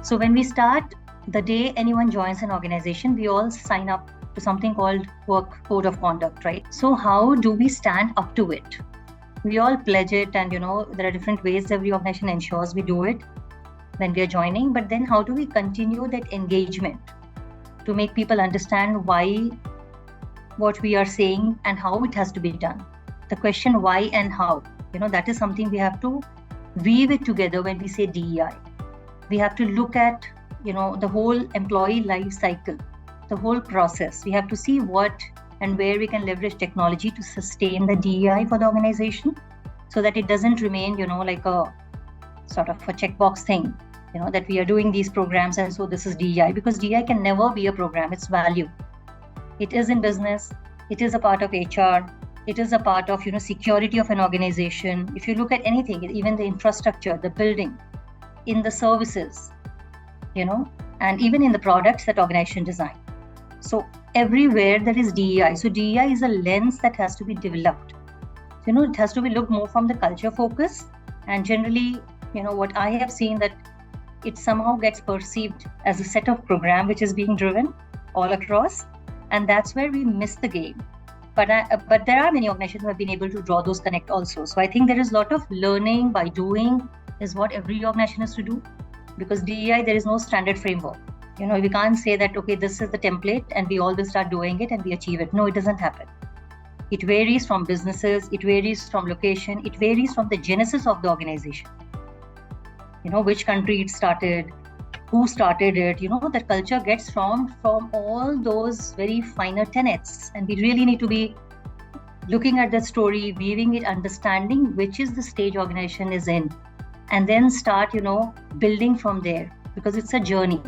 So when we start, the day anyone joins an organization, we all sign up to something called work code of conduct, right? So how do we stand up to it? We all pledge it, and there are different ways every organization ensures we do it when we are joining. But then how do we continue that engagement to make people understand why what we are saying and how it has to be done? The question why and how, that is something we have to weave it together when we say DEI. We have to look at, the whole employee life cycle, the whole process. We have to see what and where we can leverage technology to sustain the DEI for the organization, so that it doesn't remain, like a sort of a checkbox thing, that we are doing these programs and so this is DEI, because DEI can never be a program. It's value. It is in business. It is a part of HR. It is a part of, security of an organization. If you look at anything, even the infrastructure, the building, in the services, and even in the products that organization design. So everywhere there is DEI. So DEI is a lens that has to be developed. It has to be looked more from the culture focus. And generally, what I have seen, that it somehow gets perceived as a set of program which is being driven all across. And that's where we miss the game. But there are many organizations who have been able to draw those connect also. So I think there is a lot of learning by doing is what every organization has to do. Because DEI, there is no standard framework. We can't say that, okay, this is the template and we all will start doing it and we achieve it. No, it doesn't happen. It varies from businesses, it varies from location, it varies from the genesis of the organization. Which country it started, who started it, the culture gets from all those very finer tenets. And we really need to be looking at that story, weaving it, understanding which is the stage organization is in, and then start, building from there, because it's a journey.